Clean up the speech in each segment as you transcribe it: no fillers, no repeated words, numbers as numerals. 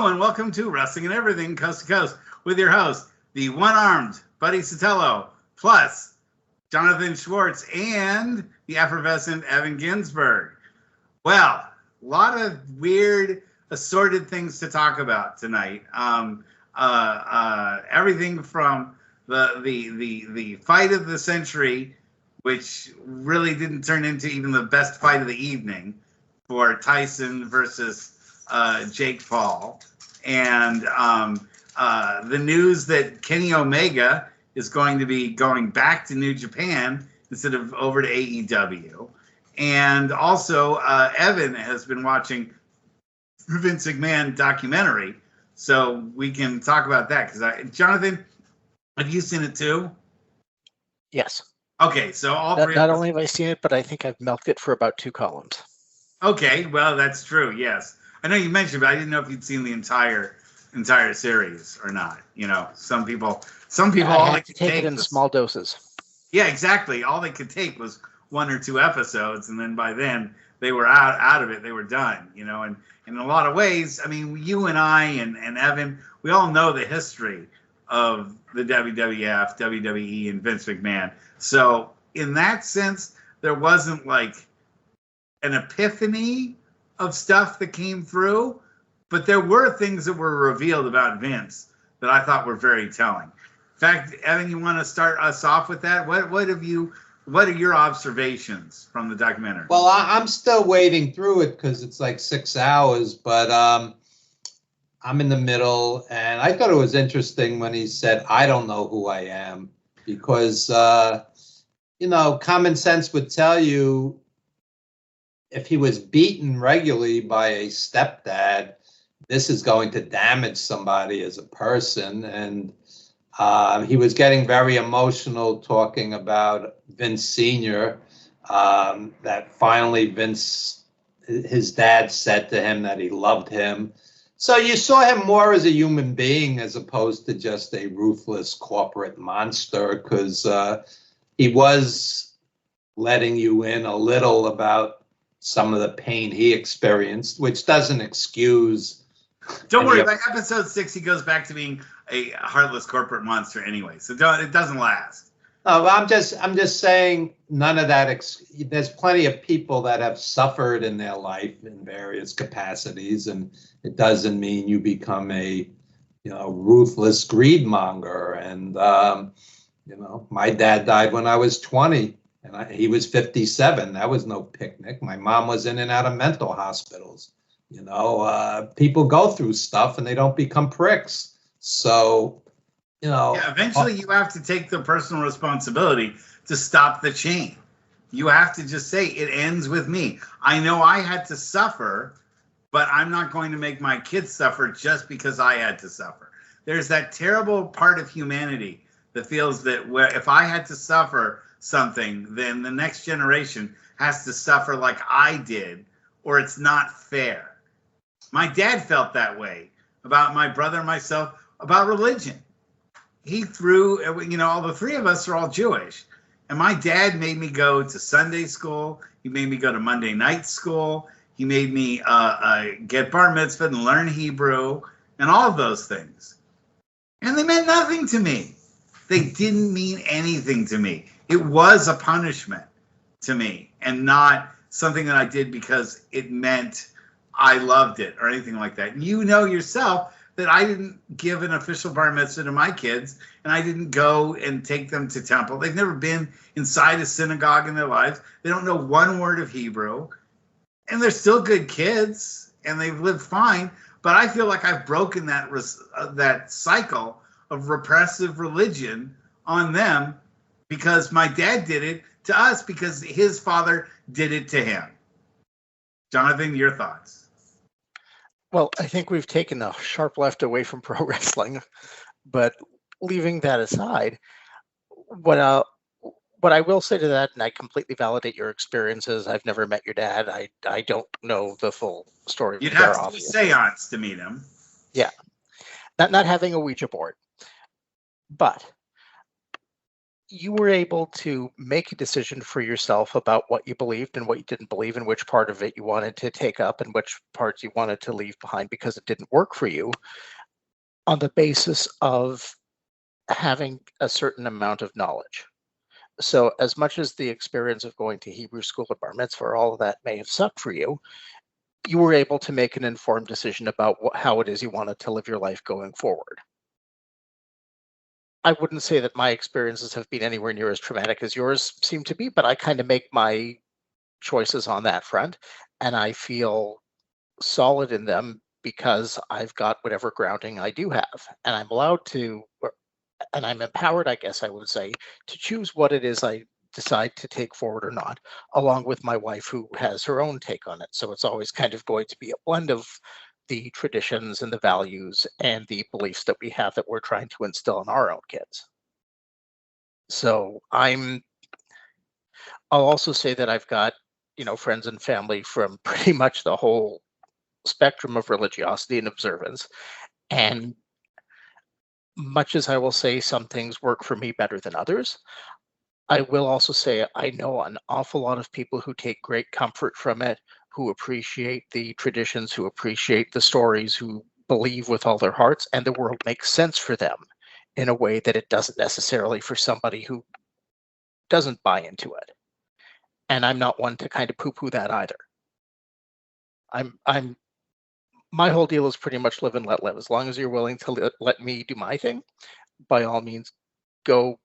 Hello and welcome to Wrestling and Everything Coast to Coast with your host, the one-armed Buddy Sotelo, plus Jonathan Schwartz and the effervescent Evan Ginsberg. Well, a lot of weird, assorted things to talk about tonight. Everything from the fight of the century, which really didn't turn into even the best fight of the evening, for Tyson versus Jake Paul, and the news that Kenny Omega is going to be going back to New Japan instead of over to AEW. And also, Evan has been watching Vince McMahon documentary, so we can talk about that. Because Jonathan, have you seen it too? Yes. Okay, so not only have I seen it, but I think I've milked it for about 2 columns. Okay, well, that's true. Yes, I know you mentioned, but I didn't know if you'd seen the entire series or not. You know, some people, all they could take it in small doses. Yeah, exactly. All they could take was 1 or 2 episodes, and then by then they were out of it. They were done. You know, and in a lot of ways, I mean, you and I and Evan, we all know the history of the WWF, WWE, and Vince McMahon. So in that sense, there wasn't like an epiphany of stuff that came through, but there were things that were revealed about Vince that I thought were very telling. In fact, Evan, you want to start us off with that? What are your observations from the documentary? Well, I'm still wading through it because it's like 6 hours, but I'm in the middle, and I thought it was interesting when he said, "I don't know who I am," because common sense would tell you, if he was beaten regularly by a stepdad, this is going to damage somebody as a person. And he was getting very emotional talking about Vince Sr., that finally his dad said to him that he loved him. So you saw him more as a human being as opposed to just a ruthless corporate monster, because he was letting you in a little about some of the pain he experienced, which doesn't excuse. Don't worry, by episode 6, he goes back to being a heartless corporate monster anyway. So it doesn't last. No, I'm just saying none of that. There's plenty of people that have suffered in their life in various capacities, and it doesn't mean you become a, ruthless greedmonger. And my dad died when I was 20. And he was 57. That was no picnic. My mom was in and out of mental hospitals. People go through stuff and they don't become pricks. So, Yeah, eventually you have to take the personal responsibility to stop the chain. You have to just say, it ends with me. I know I had to suffer, but I'm not going to make my kids suffer just because I had to suffer. There's that terrible part of humanity that feels that if I had to suffer something, then the next generation has to suffer like I did, or it's not fair. My dad felt that way about my brother and myself, about religion. He threw, all the 3 of us are all Jewish. And my dad made me go to Sunday school. He made me go to Monday night school. He made me get bar mitzvah and learn Hebrew and all of those things. And they meant nothing to me. They didn't mean anything to me. It was a punishment to me, and not something that I did because it meant I loved it or anything like that. You know yourself that I didn't give an official bar mitzvah to my kids, and I didn't go and take them to temple. They've never been inside a synagogue in their lives. They don't know 1 word of Hebrew, and they're still good kids, and they've lived fine. But I feel like I've broken that cycle of repressive religion on them, because my dad did it to us because his father did it to him. Jonathan, your thoughts? Well, I think we've taken a sharp left away from pro wrestling, but leaving that aside, what I will say to that, and I completely validate your experiences. I've never met your dad. I don't know the full story. You'd have to do a seance to meet him. Yeah, not having a Ouija board, but you were able to make a decision for yourself about what you believed and what you didn't believe, and which part of it you wanted to take up and which parts you wanted to leave behind because it didn't work for you, on the basis of having a certain amount of knowledge. So, as much as the experience of going to Hebrew school or bar mitzvah, all of that may have sucked for you, you were able to make an informed decision about how it is you wanted to live your life going forward. I wouldn't say that my experiences have been anywhere near as traumatic as yours seem to be, but I kind of make my choices on that front, and I feel solid in them because I've got whatever grounding I do have, and I'm allowed to, and I'm empowered, I guess I would say, to choose what it is I decide to take forward or not, along with my wife who has her own take on it. So it's always kind of going to be a blend of the traditions and the values and the beliefs that we have that we're trying to instill in our own kids. So I'll also say that I've got, friends and family from pretty much the whole spectrum of religiosity and observance. And much as I will say some things work for me better than others, I will also say I know an awful lot of people who take great comfort from it, who appreciate the traditions, who appreciate the stories, who believe with all their hearts, and the world makes sense for them in a way that it doesn't necessarily for somebody who doesn't buy into it. And I'm not one to kind of poo-poo that either. My whole deal is pretty much live and let live. As long as you're willing to let me do my thing, by all means, go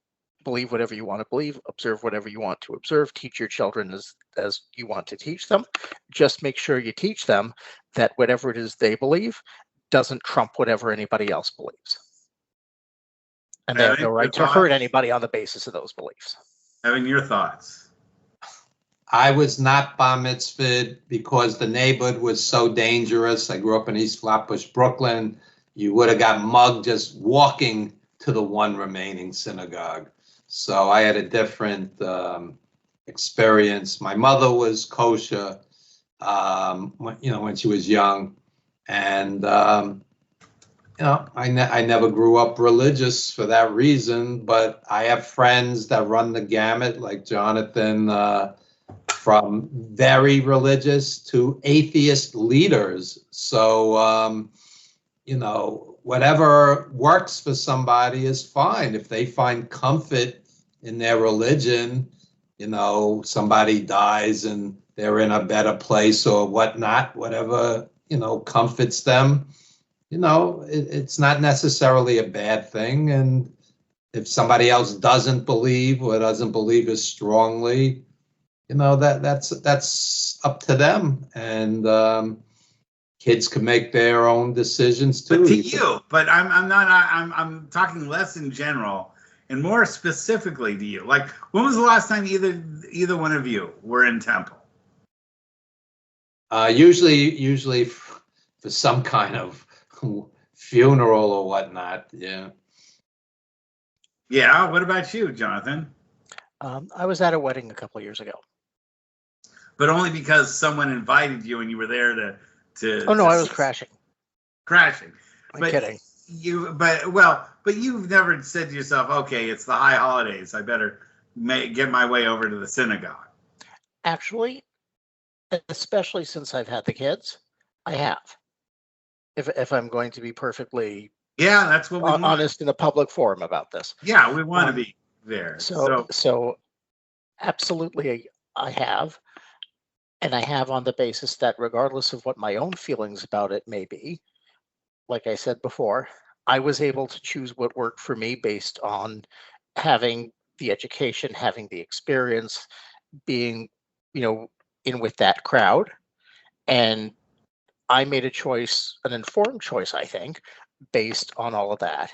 believe whatever you want to believe, observe whatever you want to observe, teach your children as you want to teach them. Just make sure you teach them that whatever it is they believe doesn't trump whatever anybody else believes. And they have no right to hurt anybody on the basis of those beliefs. Having your thoughts. I was not bar mitzvahed because the neighborhood was so dangerous. I grew up in East Flatbush, Brooklyn. You would have got mugged just walking to the one remaining synagogue. So I had a different experience. My mother was kosher, when she was young, and I never grew up religious for that reason. But I have friends that run the gamut, like Jonathan, from very religious to atheist leaders. So whatever works for somebody is fine. If they find comfort in their religion, somebody dies and they're in a better place or whatnot, whatever, comforts them, it's not necessarily a bad thing. And if somebody else doesn't believe or doesn't believe as strongly, that's up to them. And, kids can make their own decisions too. But I'm talking less in general and more specifically to you. Like, when was the last time either one of you were in temple? Usually for some kind of funeral or whatnot. Yeah. Yeah. What about you, Jonathan? I was at a wedding a couple of years ago. But only because someone invited you and you were there to. Oh no, I was crashing. Crashing. I'm kidding. But you've never said to yourself, okay, it's the high holidays, I better get my way over to the synagogue. Actually, especially since I've had the kids, I have. If I'm going to be perfectly that's what we want. Honest in a public forum about this. Yeah, we want to be there. So absolutely I have. And I have on the basis that regardless of what my own feelings about it may be, like I said before, I was able to choose what worked for me based on having the education, having the experience, being, in with that crowd. And I made a choice, an informed choice, I think, based on all of that.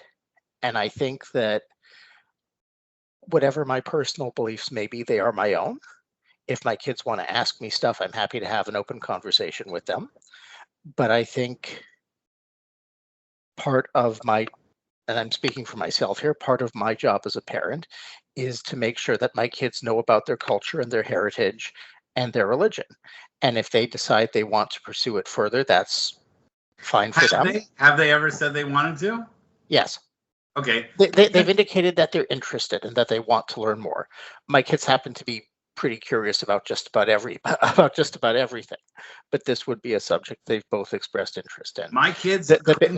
And I think that whatever my personal beliefs may be, they are my own. If my kids want to ask me stuff, I'm happy to have an open conversation with them. But I think part of and I'm speaking for myself here, part of my job as a parent is to make sure that my kids know about their culture and their heritage and their religion. And if they decide they want to pursue it further, that's fine for them. Have they ever said they wanted to? Yes. Okay. They've indicated that they're interested and that they want to learn more. My kids happen to be pretty curious about just about everything, but this would be a subject they've both expressed interest in. My kids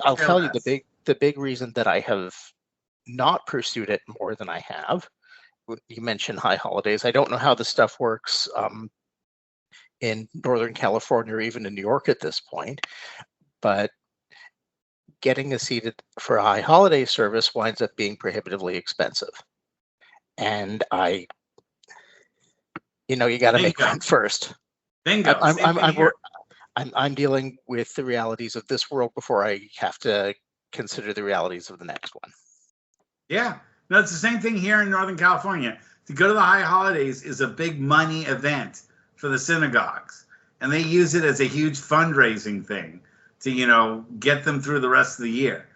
I'll tell you the big reason that I have not pursued it more than I have. You mentioned high holidays. I don't know how the stuff works in Northern California or even in New York at this point, but getting a seat for a high holiday service winds up being prohibitively expensive. And you got to make rent first. Bingo. I'm dealing with the realities of this world before I have to consider the realities of the next one. Yeah. No, it's the same thing here in Northern California. To go to the high holidays is a big money event for the synagogues. And they use it as a huge fundraising thing to, get them through the rest of the year.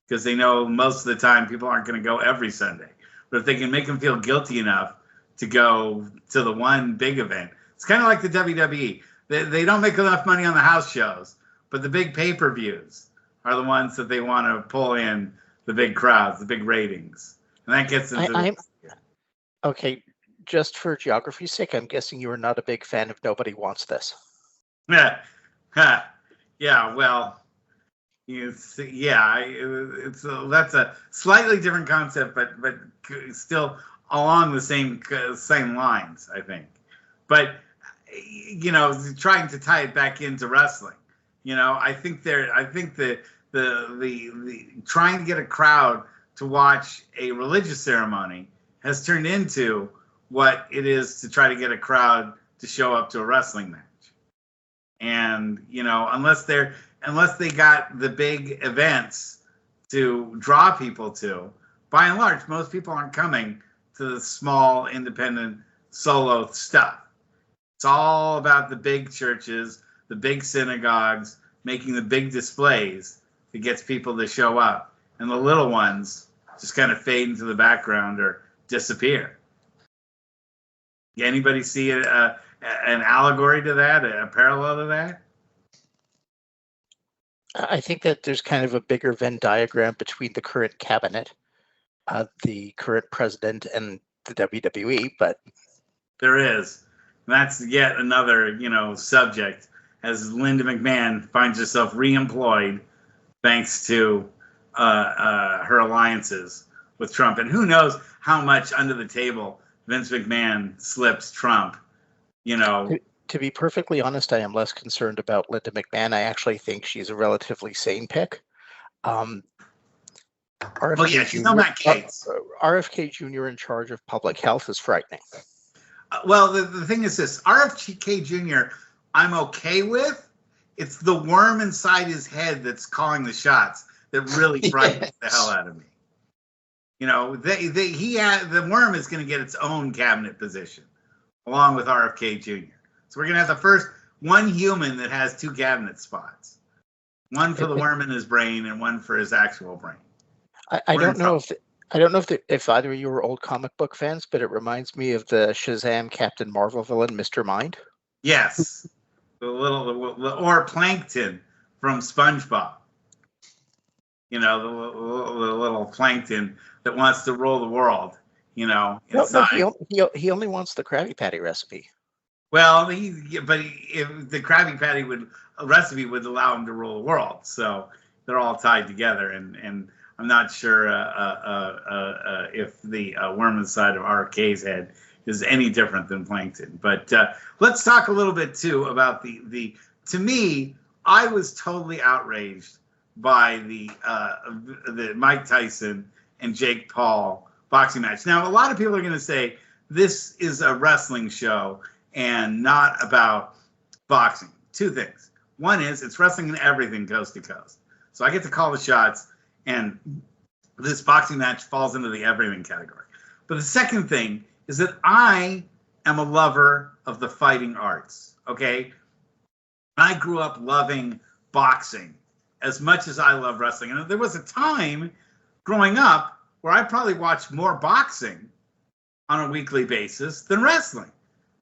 Because they know most of the time people aren't going to go every Sunday. But if they can make them feel guilty enough to go to the one big event, it's kind of like the WWE. They don't make enough money on the house shows, but the big pay-per-views are the ones that they want to pull in the big crowds, the big ratings. And that gets into okay, just for geography's sake, I'm guessing you are not a big fan of Nobody Wants This. Yeah. Well, that's a slightly different concept, but still along the same lines, I think. But trying to tie it back into wrestling, I think the trying to get a crowd to watch a religious ceremony has turned into what it is to try to get a crowd to show up to a wrestling match. And, unless they got the big events to draw people to, by and large, most people aren't coming to the small, independent, solo stuff. It's all about the big churches, the big synagogues, making the big displays that gets people to show up. And the little ones just kind of fade into the background or disappear. Anybody see an allegory to that, a parallel to that? I think that there's kind of a bigger Venn diagram between the current cabinet, the current president, and the WWE, but there is. And that's yet another, subject as Linda McMahon finds herself reemployed thanks to her alliances with Trump. And who knows how much under the table Vince McMahon slips Trump, To be perfectly honest, I am less concerned about Linda McMahon. I actually think she's a relatively sane pick. She's no Matt Gaetz. RFK Jr. in charge of public health is frightening. Well, the thing is this. RFK Jr. I'm okay with. It's the worm inside his head that's calling the shots that really frightens the hell out of me. The worm is going to get its own cabinet position along with RFK Jr. So we're going to have the first one human that has two cabinet spots. One for the worm in his brain and one for his actual brain. I don't know if either of you are old comic book fans, but it reminds me of the Shazam Captain Marvel villain, Mr. Mind. Yes. Or Plankton from SpongeBob. The little plankton that wants to rule the world, inside. No, he only wants the Krabby Patty recipe. Well, if the Krabby Patty recipe would allow him to rule the world, so they're all tied together, and I'm not sure if the worm inside of RFK's head is any different than Plankton. But let's talk a little bit too about the. To me, I was totally outraged by the Mike Tyson and Jake Paul boxing match. Now, a lot of people are going to say this is a wrestling show and not about boxing. Two things. One is it's wrestling and everything coast to coast. So I get to call the shots, and this boxing match falls into the everything category. But the second thing is that I am a lover of the fighting arts, okay? I grew up loving boxing as much as I love wrestling. And there was a time growing up where I probably watched more boxing on a weekly basis than wrestling.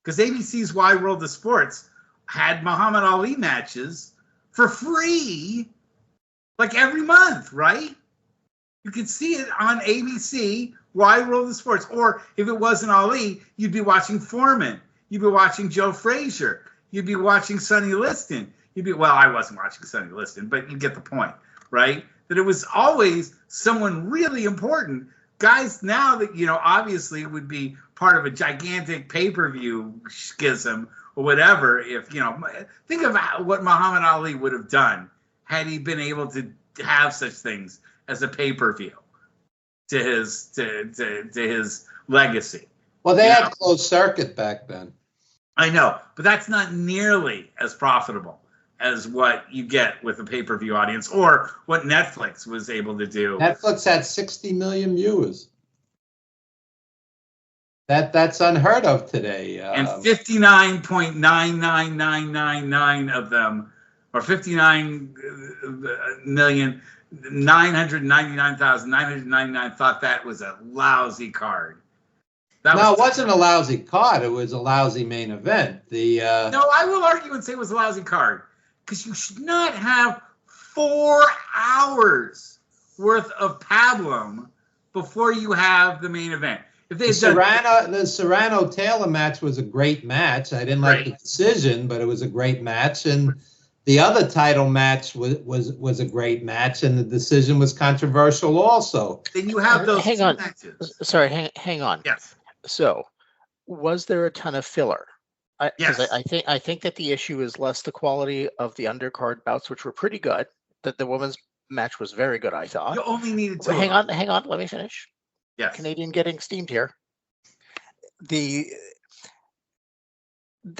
Because ABC's Wide World of Sports had Muhammad Ali matches for free, like every month, right? You could see it on ABC, Wide World of Sports. Or if it wasn't Ali, you'd be watching Foreman. You'd be watching Joe Frazier. You'd be watching Sonny Liston. Well, I wasn't watching Sonny Liston, but you get the point, right? That it was always someone really important. Guys now that, obviously would be part of a gigantic pay-per-view schism or whatever. If, think of what Muhammad Ali would have done had he been able to have such things as a pay-per-view to his legacy. Well, they had closed circuit back then. I know, but that's not nearly as profitable as what you get with a pay-per-view audience or what Netflix was able to do. Netflix had 60 million viewers. That's unheard of today. And 59.99999 of them, or 59,999,999 thought that was a lousy card. It wasn't a lousy card. It was a lousy main event. No, I will argue and say it was a lousy card because you should not have 4 hours worth of pablum before you have the main event. If they the Serrano Taylor match was a great match. I didn't like the decision, but it was a great match. And the other title match was a great match, and the decision was controversial also. Then you have those hang on. matches. Sorry, hang on. Yes. So, was there a ton of filler? Yes. I think that the issue is less the quality of the undercard bouts, which were pretty good. That the women's match was very good, I thought. You only needed 2. Hang on. Let me finish. Yes. Canadian getting steamed here. The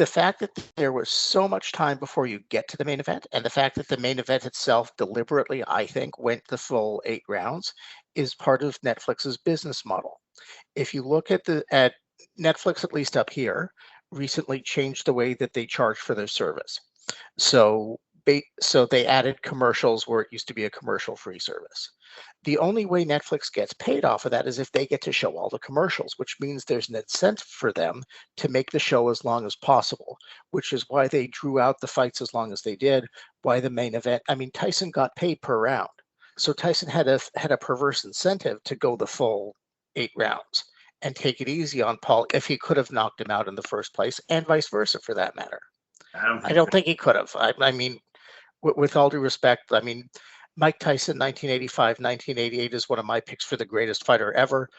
fact that there was so much time before you get to the main event, and the fact that the main event itself deliberately, I think, went the full 8 rounds, is part of Netflix's business model. If you look at Netflix, at least up here, recently changed the way that they charge for their service. So they added commercials where it used to be a commercial-free service. The only way Netflix gets paid off of that is if they get to show all the commercials, which means there's an incentive for them to make the show as long as possible, which is why they drew out the fights as long as they did, why the main event. I mean, Tyson got paid per round. So Tyson had a perverse incentive to go the full 8 rounds and take it easy on Paul if he could have knocked him out in the first place, and vice versa for that matter. I don't think he could have. I mean, with all due respect, I mean, Mike Tyson, 1985, 1988 is one of my picks for the greatest fighter ever.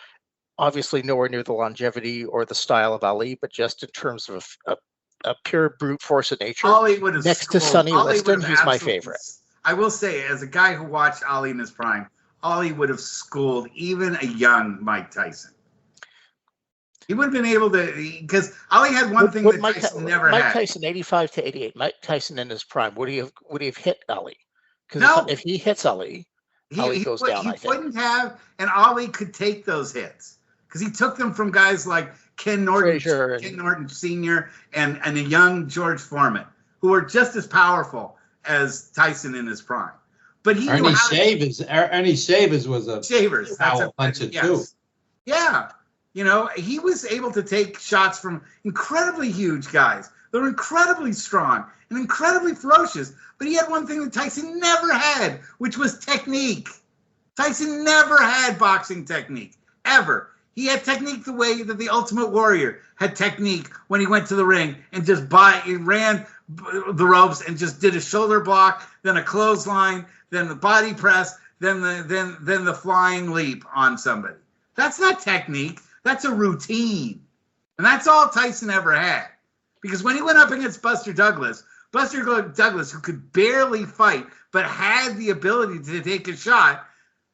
Obviously nowhere near the longevity or the style of Ali, but just in terms of a pure brute force of nature, next to Sonny Liston, he's my favorite. I will say, as a guy who watched Ali in his prime, Ali would have schooled even a young Mike Tyson. He would have been able to, because Ali had one thing that Tyson never had. Mike Tyson, 85 to 88, Mike Tyson in his prime, would he have hit Ali? Because no. If he hits Ali, Ali goes down, I think. He wouldn't have, and Ali could take those hits because he took them from guys like Ken Norton Sr. and a young George Foreman, who were just as powerful as Tyson in his prime. But he Ernie Shavers was a power puncher too. Yeah, he was able to take shots from incredibly huge guys. They were incredibly strong and incredibly ferocious. But he had one thing that Tyson never had, which was technique. Tyson never had boxing technique, ever. He had technique the way that the Ultimate Warrior had technique when he went to the ring and just ran the ropes and just did a shoulder block, then a clothesline, then the body press, then the flying leap on somebody. That's not technique. That's a routine. And that's all Tyson ever had. Because when he went up against Buster Douglas, who could barely fight but had the ability to take a shot,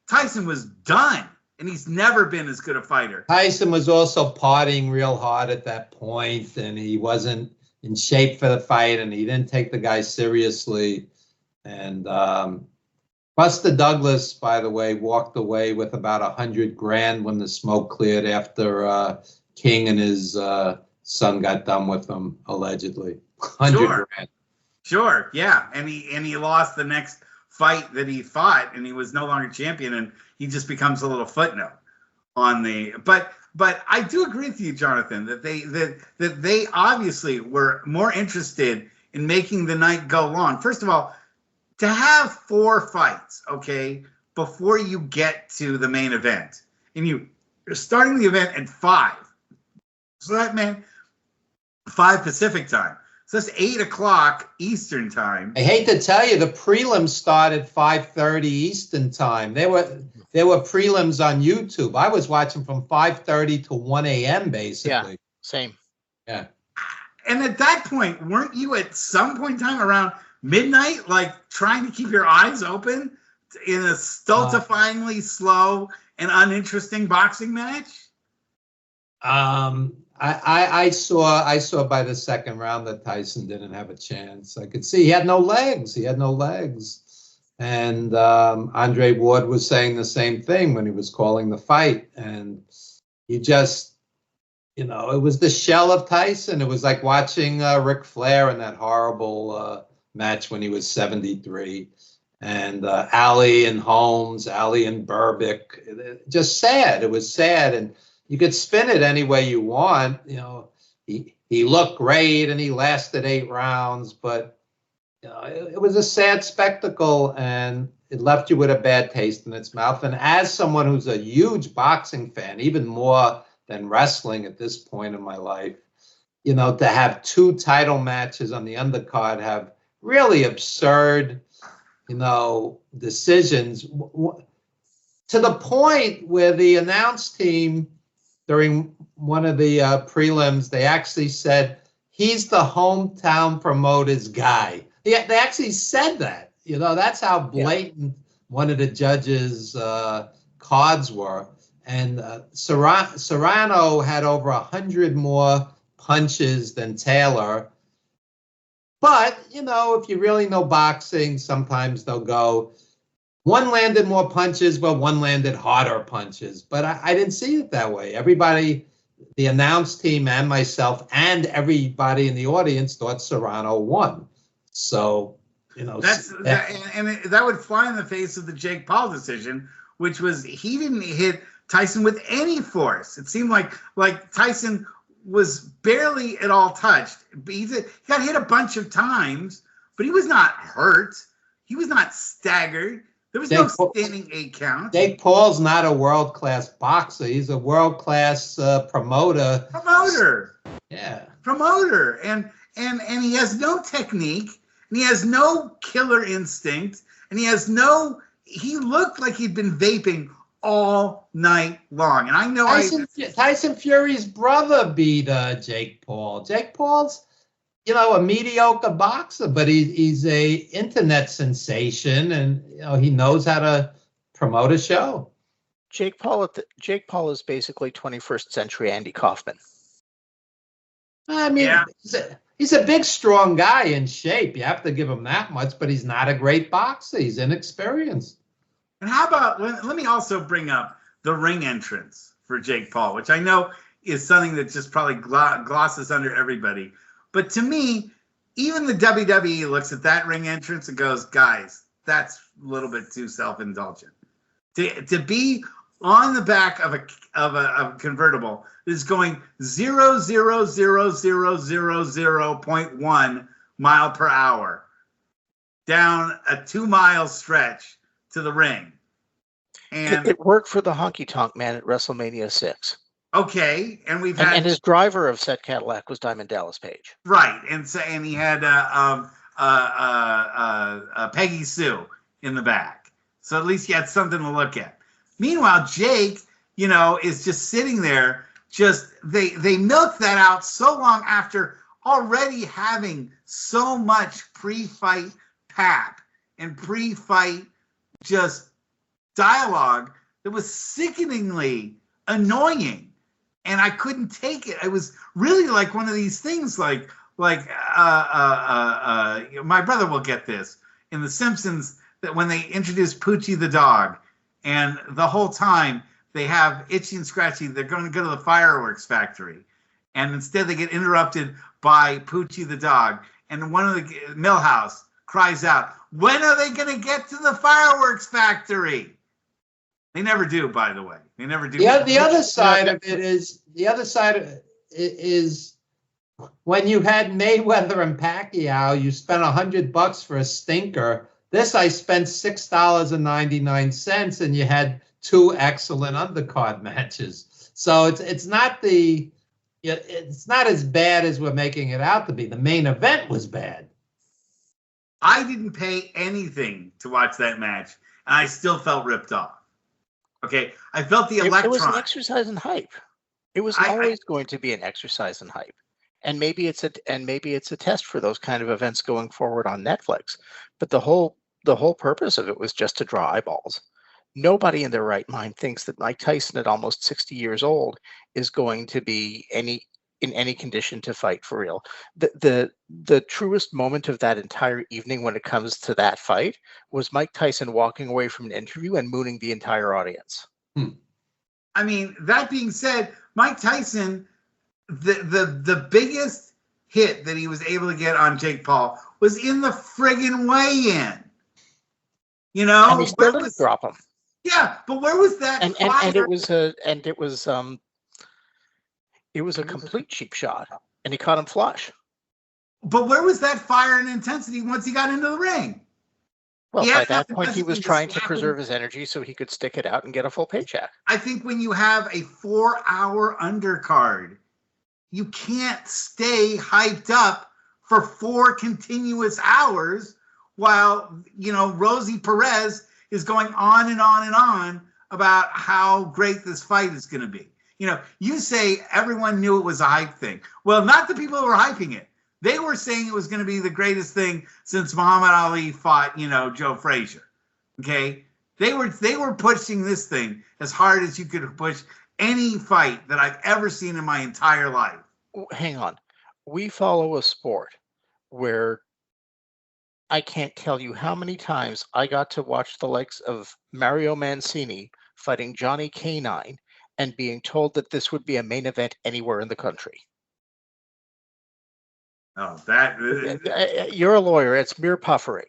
Tyson was done, and he's never been as good a fighter. Tyson was also partying real hard at that point, and he wasn't in shape for the fight, and he didn't take the guy seriously. And Buster Douglas, by the way, walked away with about $100,000 when the smoke cleared after King and his son got done with him, allegedly. $100,000. Sure, yeah, and he lost the next fight that he fought, and he was no longer champion, and he just becomes a little footnote on the. But I do agree with you, Jonathan, that they obviously were more interested in making the night go long. First of all, to have 4 fights, okay, before you get to the main event. And you're starting the event at 5. So that meant 5 Pacific time. So that's 8 o'clock Eastern time. I hate to tell you, the prelims started 5:30 Eastern time. There were prelims on YouTube. I was watching from 5:30 to 1 a.m. basically. Yeah, same. Yeah. And at that point, weren't you at some point in time around midnight, like trying to keep your eyes open in a stultifyingly slow and uninteresting boxing match? I saw by the second round that Tyson didn't have a chance. I could see he had no legs. And Andre Ward was saying the same thing when he was calling the fight. And you just, it was the shell of Tyson. It was like watching Ric Flair in that horrible match when he was 73. And Ali and Holmes, Ali and Berbick, just sad. It was sad. And you could spin it any way you want. He looked great and he lasted 8 rounds, but it was a sad spectacle and it left you with a bad taste in its mouth. And as someone who's a huge boxing fan, even more than wrestling at this point in my life, to have 2 title matches on the undercard have really absurd, decisions to the point where the announce team during one of the prelims, they actually said, he's the hometown promoter's guy. Yeah, they actually said that. That's how blatant one of the judges' cards were. And Serrano had over 100 more punches than Taylor. But, if you really know boxing, sometimes they'll go, one landed more punches, but one landed harder punches. But I didn't see it that way. Everybody, the announce team and myself and everybody in the audience thought Serrano won. So, that would fly in the face of the Jake Paul decision, which was he didn't hit Tyson with any force. It seemed like Tyson was barely at all touched. He got hit a bunch of times, but he was not hurt. He was not staggered. There was no standing 8 count. Jake Paul's not a world-class boxer. He's a world-class promoter. Yeah. Promoter. And he has no technique, and he has no killer instinct, and he looked like he'd been vaping all night long. And I know Tyson Fury's brother beat Jake Paul. Jake Paul's a mediocre boxer, but he's a internet sensation, and he knows how to promote a show. Jake Paul is basically 21st century Andy Kaufman. I mean, he's a big, strong guy in shape. You have to give him that much, but he's not a great boxer. He's inexperienced. And how about, let me also bring up the ring entrance for Jake Paul, which I know is something that just probably glosses under everybody. But to me, even the WWE looks at that ring entrance and goes, guys, that's a little bit too self-indulgent. To be on the back of a convertible that is going 0.00000.1 mile per hour down a 2-mile stretch to the ring. And it worked for the Honky Tonk Man at WrestleMania 6. Okay, and and his driver of said Cadillac was Diamond Dallas Page. Right, and he had Peggy Sue in the back, so at least you had something to look at. Meanwhile, Jake, is just sitting there. They milked that out so long after already having so much pre-fight pap and pre-fight just dialogue that was sickeningly annoying. And I couldn't take it. It was really like one of these things like my brother will get this in The Simpsons, that when they introduce Poochie the dog, and the whole time they have Itchy and Scratchy, they're going to go to the fireworks factory. And instead they get interrupted by Poochie the dog. And one of the Milhouse cries out, when are they going to get to the fireworks factory? They never do, by the way. They never do. The other side of it is when you had Mayweather and Pacquiao, you spent $100 for a stinker This I spent $6.99, and you had 2 excellent undercard matches. So it's not as bad as we're making it out to be. The main event was bad. I didn't pay anything to watch that match, and I still felt ripped off. Okay, I felt the electron. It was an exercise in hype. It was always going to be an exercise in hype, and maybe it's a test for those kind of events going forward on Netflix. But the whole purpose of it was just to draw eyeballs. Nobody in their right mind thinks that Mike Tyson, at almost 60 years old, is going to be in any condition to fight for real. The truest moment of that entire evening when it comes to that fight was Mike Tyson walking away from an interview and mooning the entire audience. I mean, that being said, Mike Tyson, the biggest hit that he was able to get on Jake Paul was in the friggin' weigh-in. You know, and he still didn't drop him. Yeah, but where was that? And it was a complete cheap shot, and he caught him flush. But where was that fire and intensity once he got into the ring? Well, by that point, he was trying to preserve his energy so he could stick it out and get a full paycheck. I think when you have a 4-hour undercard, you can't stay hyped up for 4 continuous hours while, you know, Rosie Perez is going on and on and on about how great this fight is going to be. You know, you say everyone knew it was a hype thing. Well, not the people who were hyping it. They were saying it was going to be the greatest thing since Muhammad Ali fought, you know, Joe Frazier. Okay? They were pushing this thing as hard as you could push any fight that I've ever seen in my entire life. Hang on. We follow a sport where I can't tell you how many times I got to watch the likes of Mario Mancini fighting Johnny K9 and being told that this would be a main event anywhere in the country. Oh, that you're a lawyer. It's mere puffery.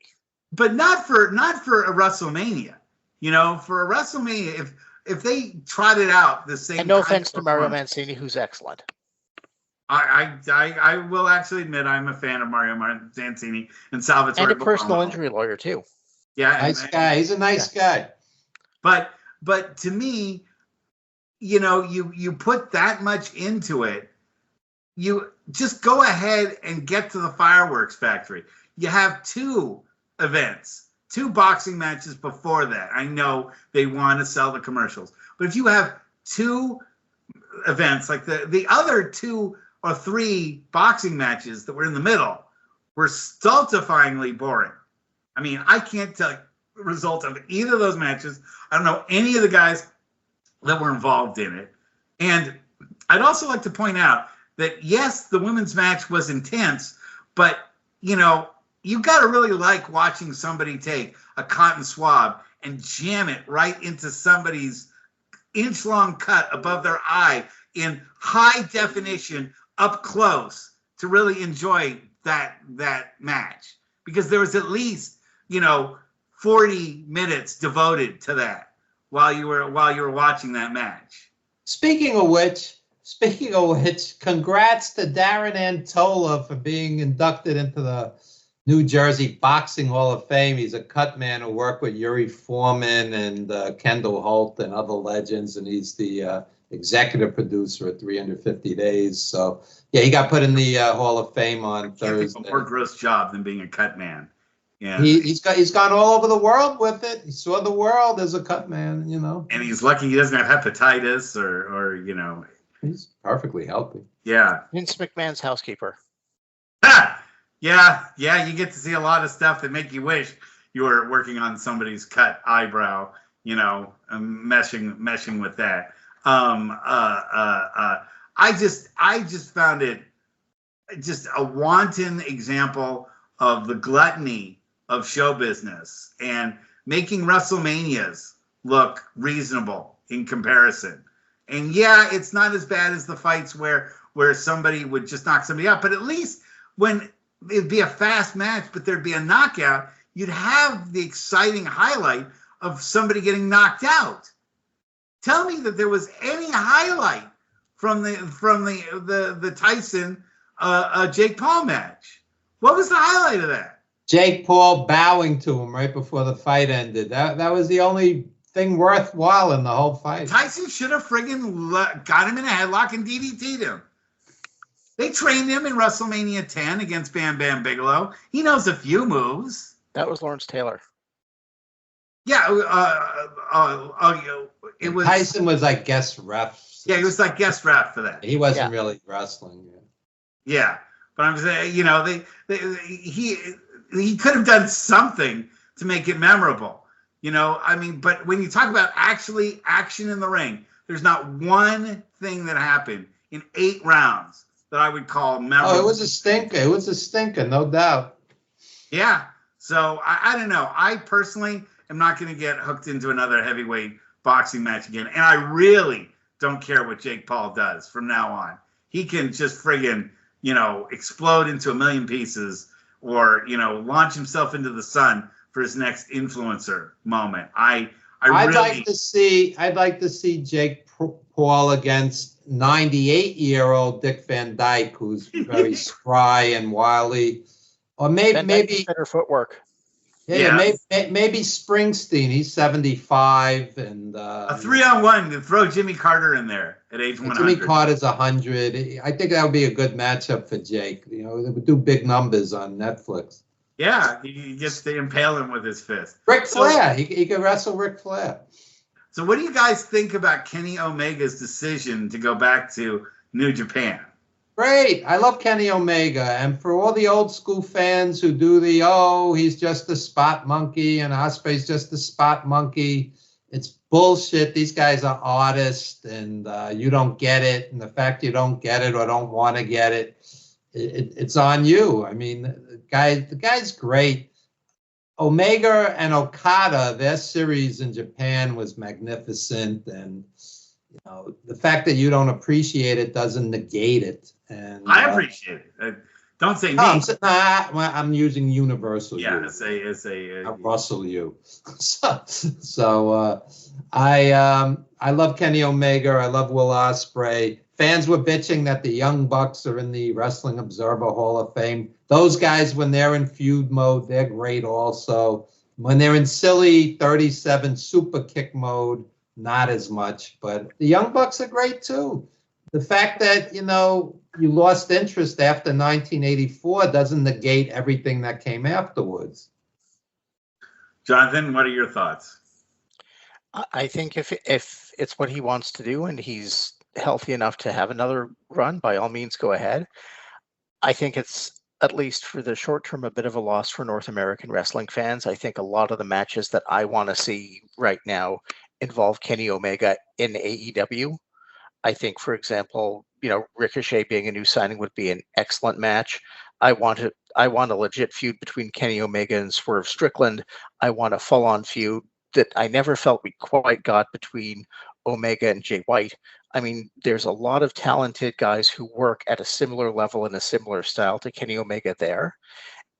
But not for a WrestleMania. You know, for a WrestleMania, if they trotted out the same. And no offense to Mario Mancini, who's excellent. I will actually admit I'm a fan of Mario Mancini and Salvatore. And a personal injury lawyer too. Yeah, nice guy. He's a nice guy. But to me, you know, you put that much into it. You just go ahead and get to the fireworks factory. You have 2 events, 2 boxing matches before that. I know they want to sell the commercials, but if you have 2 events, like the other 2 or 3 boxing matches that were in the middle were stultifyingly boring. I mean, I can't tell the result of either of those matches. I don't know any of the guys that were involved in it. And I'd also like to point out that, yes, the women's match was intense, but, you know, you got to really like watching somebody take a cotton swab and jam it right into somebody's inch-long cut above their eye in high definition up close to really enjoy that match. Because there was at least, you know, 40 minutes devoted to that while you were watching that match. Speaking of which, congrats to Darren Antola for being inducted into the New Jersey Boxing Hall of Fame. He's a cut man who worked with Yuri Foreman and Kendall Holt and other legends, and he's the executive producer at 350 Days. So, yeah, he got put in the Hall of Fame on Thursday. A more gross job than being a cut man. Yeah, he's gone all over the world with it. He saw the world as a cut man, you know. And he's lucky he doesn't have hepatitis or you know. He's perfectly healthy. Yeah. Vince McMahon's housekeeper. Yeah, you get to see a lot of stuff that make you wish you were working on somebody's cut eyebrow, you know, meshing with that. I just found it just a wanton example of the gluttony of show business and making WrestleManias look reasonable in comparison. And yeah, it's not as bad as the fights where somebody would just knock somebody out, but at least when it'd be a fast match, but there'd be a knockout, you'd have the exciting highlight of somebody getting knocked out. Tell me that there was any highlight from the Tyson Jake Paul match. What was the highlight of that? Jake Paul bowing to him right before the fight ended. That was the only thing worthwhile in the whole fight. Tyson should have friggin' got him in a headlock and DDT'd him. They trained him in WrestleMania 10 against Bam Bam Bigelow. He knows a few moves. That was Lawrence Taylor. Yeah, it was Tyson was like guest ref. Yeah, he was like guest ref for that. He wasn't really wrestling. Yeah, but I'm saying, he could have done something to make it memorable. I mean, but when you talk about actually action in the ring, there's not one thing that happened in 8 rounds that I would call memorable. Oh, it was a stinker. It was a stinker, no doubt. Yeah. So I don't know. I personally am not going to get hooked into another heavyweight boxing match again. And I really don't care what Jake Paul does from now on. He can just friggin', explode into a million pieces or, launch himself into the sun for his next influencer moment. I'd like to see Jake Paul against 98-year-old Dick Van Dyke, who's very spry and wily. Or maybe better footwork. Yeah, maybe Springsteen. He's 75, and a 3-on-1 to throw Jimmy Carter in there at age 100. Jimmy Carter's 100. I think that would be a good matchup for Jake. They would do big numbers on Netflix. Yeah, he gets to impale him with his fist. Ric Flair, he could wrestle Ric Flair. So, what do you guys think about Kenny Omega's decision to go back to New Japan? Great. I love Kenny Omega. And for all the old school fans who do he's just a spot monkey and Ospreay's just a spot monkey, it's bullshit. These guys are artists and you don't get it. And the fact you don't get it or don't want to get it, it's on you. I mean, the guy's great. Omega and Okada, their series in Japan was magnificent. And the fact that you don't appreciate it doesn't negate it. And I appreciate it. Don't say me. I'm using universal. Yeah, you. it's a Russell you. I love Kenny Omega. I love Will Ospreay. Fans were bitching that the Young Bucks are in the Wrestling Observer Hall of Fame. Those guys, when they're in feud mode, they're great also. When they're in silly 37 super kick mode, not as much. But the Young Bucks are great too. The fact that, you lost interest after 1984 doesn't negate everything that came afterwards. Jonathan, what are your thoughts? I think if it's what he wants to do and he's healthy enough to have another run, by all means, go ahead. I think it's, at least for the short term, a bit of a loss for North American wrestling fans. I think a lot of the matches that I want to see right now involve Kenny Omega in AEW. I think, for example, Ricochet being a new signing would be an excellent match. I want a legit feud between Kenny Omega and Swerve Strickland. I want a full-on feud that I never felt we quite got between Omega and Jay White. I mean, there's a lot of talented guys who work at a similar level in a similar style to Kenny Omega there.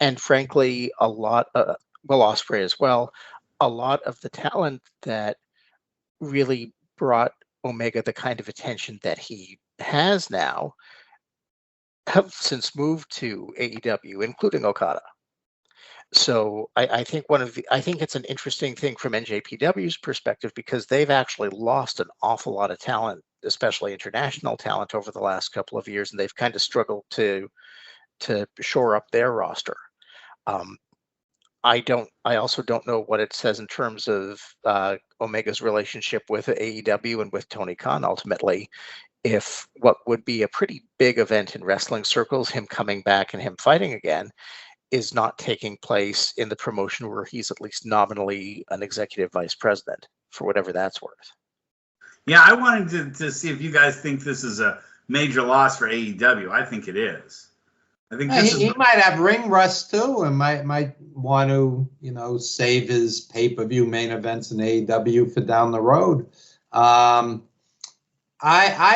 And frankly, a lot, Will Ospreay as well, a lot of the talent that really brought Omega the kind of attention that he has now have since moved to AEW, including Okada. So I think it's an interesting thing from NJPW's perspective because they've actually lost an awful lot of talent, especially international talent, over the last couple of years, and they've kind of struggled to shore up their roster. I also don't know what it says in terms of Omega's relationship with AEW and with Tony Khan ultimately, if what would be a pretty big event in wrestling circles, him coming back and him fighting again, is not taking place in the promotion where he's at least nominally an executive vice president, for whatever that's worth. Yeah, I wanted to see if you guys think this is a major loss for AEW. I think it is. I think he might have ring rust too, and might want to, save his pay-per-view main events in AEW for down the road. I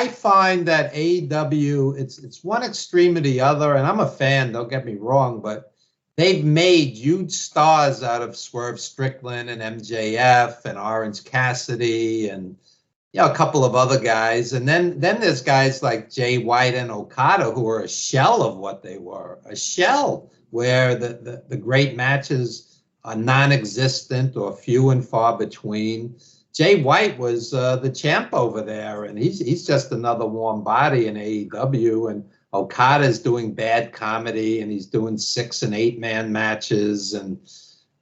find that AEW, it's one extreme or the other, and I'm a fan, don't get me wrong, but they've made huge stars out of Swerve Strickland and MJF and Orange Cassidy and a couple of other guys. And then there's guys like Jay White and Okada who are a shell of what they were, a shell. where the great matches are non-existent or few and far between. Jay White was the champ over there, and he's just another warm body in AEW. And Okada's doing bad comedy, and he's doing 6- and 8-man matches. And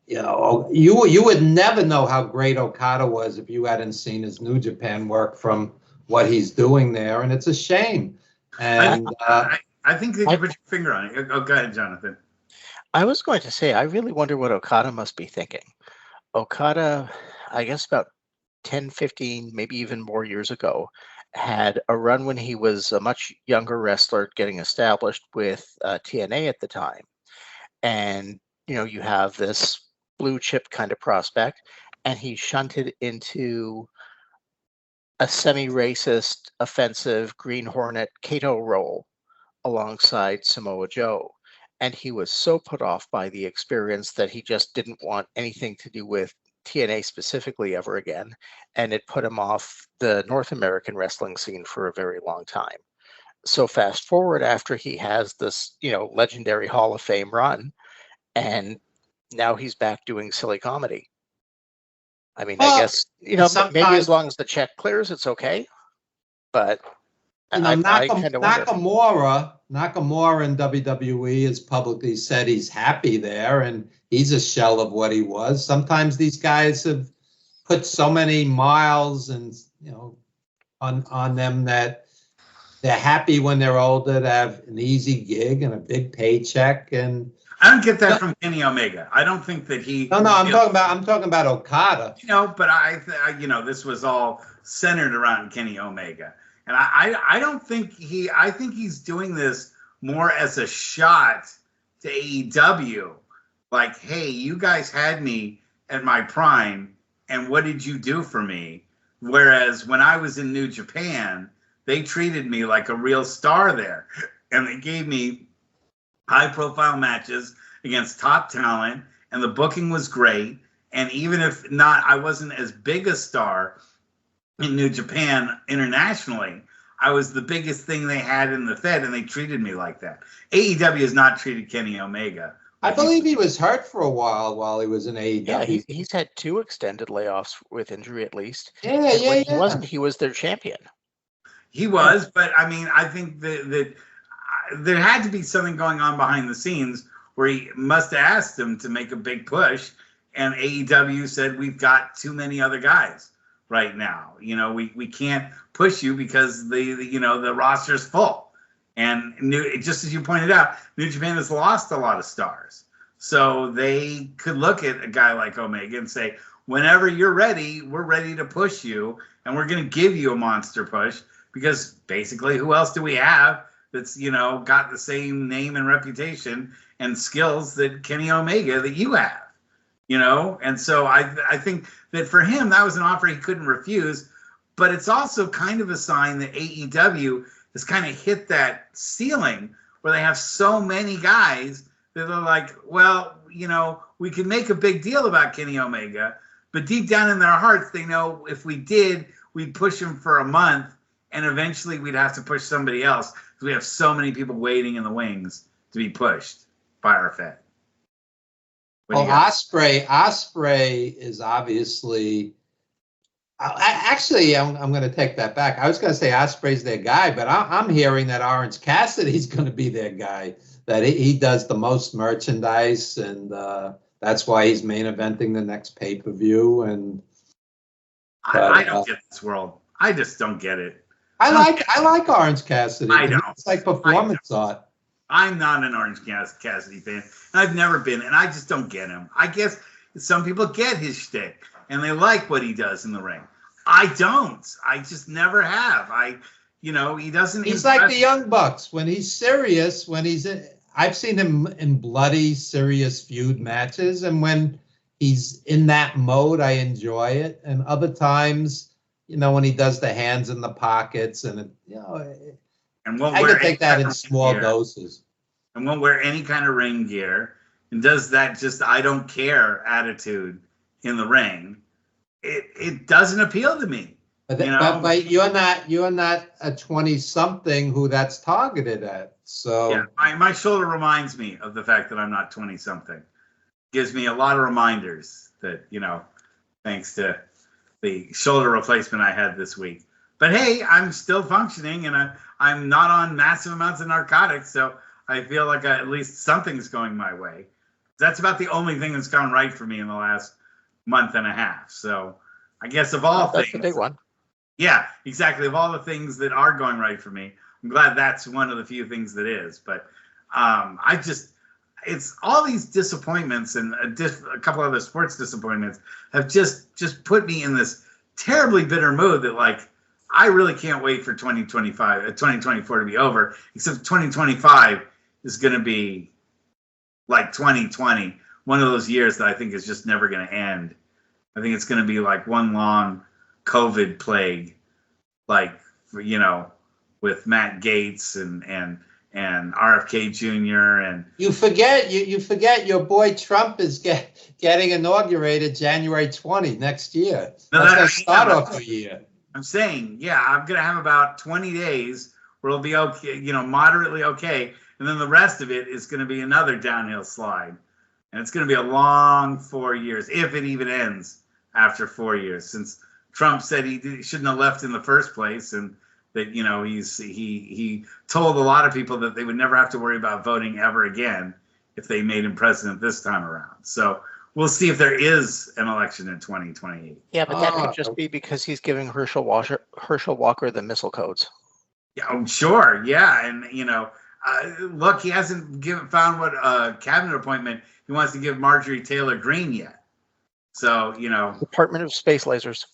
you would never know how great Okada was if you hadn't seen his New Japan work from what he's doing there, and it's a shame. And I think that you put your finger on it. Oh, go ahead, Jonathan. I was going to say, I really wonder what Okada must be thinking. Okada, I guess about 10, 15, maybe even more years ago, had a run when he was a much younger wrestler getting established with TNA at the time. And, you have this blue chip kind of prospect, and he shunted into a semi-racist, offensive Green Hornet Kato role alongside Samoa Joe. And he was so put off by the experience that he just didn't want anything to do with TNA specifically ever again. And it put him off the North American wrestling scene for a very long time. So fast forward after he has this, legendary Hall of Fame run, and now he's back doing silly comedy. I mean, I guess, maybe as long as the check clears, it's okay. But Nakamura in WWE has publicly said he's happy there, and he's a shell of what he was. Sometimes these guys have put so many miles and on them that they're happy when they're older to have an easy gig and a big paycheck. And I don't get that from Kenny Omega. I don't think that he. No, I'm talking about Okada. But this was all centered around Kenny Omega. And I don't think I think he's doing this more as a shot to AEW. Like, hey, you guys had me at my prime, and what did you do for me? Whereas when I was in New Japan, they treated me like a real star there. And they gave me high-profile matches against top talent, and the booking was great. And even if not, I wasn't as big a star in New Japan internationally, I was the biggest thing they had in the Fed, and they treated me like that. AEW has not treated Kenny Omega. I believe he was hurt for a while he was in AEW. Yeah, he's had 2 extended layoffs with injury at least. Yeah. He was their champion. He was, but I mean, I think that there had to be something going on behind the scenes where he must have asked them to make a big push, and AEW said, we've got too many other guys right now. We can't push you because the roster's full. And just as you pointed out, New Japan has lost a lot of stars. So they could look at a guy like Omega and say, whenever you're ready, we're ready to push you, and we're going to give you a monster push, because basically who else do we have that's, got the same name and reputation and skills that Kenny Omega that you have? And so I think that for him, that was an offer he couldn't refuse. But it's also kind of a sign that AEW has kind of hit that ceiling where they have so many guys that are like, well, we can make a big deal about Kenny Omega, but deep down in their hearts, they know if we did, we'd push him for a month, and eventually we'd have to push somebody else because we have so many people waiting in the wings to be pushed by our Fed. Well, Ospreay is obviously. Actually, I'm going to take that back. I was going to say Ospreay's their guy, but I'm hearing that Orange Cassidy's going to be their guy. That he does the most merchandise, and that's why he's main eventing the next pay-per-view. And I don't get this world. I just don't get it. I like Orange Cassidy. I don't. It's like performance art. I'm not an Orange Cassidy fan, and I've never been, and I just don't get him. I guess some people get his shtick, and they like what he does in the ring. I don't. I just never have. He doesn't. He's like the Young Bucks when he's serious. I've seen him in bloody, serious feud matches, and when he's in that mode, I enjoy it. And other times, when he does the hands in the pockets, and I can take that in small doses. And won't wear any kind of ring gear, and does that just I don't care attitude in the ring. It doesn't appeal to me. But, You know? but you're not a 20-something who that's targeted at. So Yeah, my shoulder reminds me of the fact that I'm not 20 something. Gives me a lot of reminders that, thanks to the shoulder replacement I had this week. But hey, I'm still functioning and I'm not on massive amounts of narcotics, so I feel like at least something's going my way. That's about the only thing that's gone right for me in the last month and a half. So I guess of all That's things, the big one. yeah, exactly. Of all the things that are going right for me, I'm glad that's one of the few things that is. But it's all these disappointments and a couple other sports disappointments have just put me in this terribly bitter mood that like I really can't wait for 2024 to be over. Except 2025 is going to be like 2020, one of those years that I think is just never going to end. I think it's going to be like one long COVID plague, like with Matt Gaetz and RFK Jr. and you forget your boy Trump is getting inaugurated January 20 next year. No, That's going to start off the year. I'm saying, yeah, I'm going to have about 20 days where it'll be okay, moderately okay. And then the rest of it is going to be another downhill slide. And it's going to be a long 4 years, if it even ends after 4 years, since Trump said he shouldn't have left in the first place. And that, he told a lot of people that they would never have to worry about voting ever again if they made him president this time around. So we'll see if there is an election in 2028. Yeah, but that could just be because he's giving Herschel Walker the missile codes. Yeah, I'm sure. Yeah, and look, he hasn't found what cabinet appointment he wants to give Marjorie Taylor Greene yet. So Department of Space Lasers.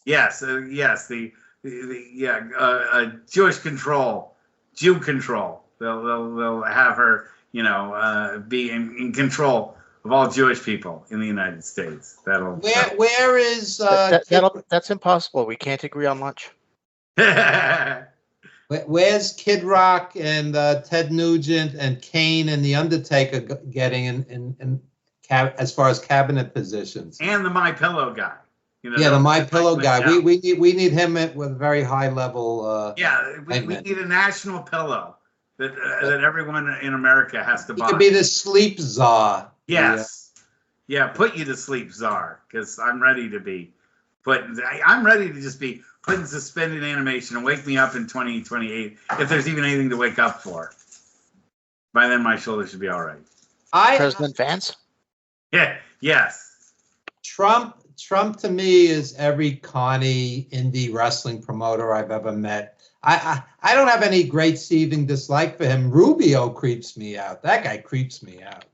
Yes, yes, Jewish control, Jew control. They'll have her, be in control of all Jewish people in the United States. Where is that's impossible. We can't agree on lunch. Where's Kid Rock and Ted Nugent and Kane and The Undertaker getting in as far as cabinet positions? And the My Pillow guy. The My Pillow guy. We need him with a very high level. We need a national pillow that everyone in America has to buy. He could be the sleep czar. Yes. Yeah, put you to sleep, czar, because I'm ready to be I'm ready to just be put in suspended animation and wake me up in 2028 if there's even anything to wake up for. By then, my shoulder should be all right. President Vance? Yeah. Yes. Trump to me is every Connie indie wrestling promoter I've ever met. I don't have any great seething dislike for him. Rubio creeps me out. That guy creeps me out.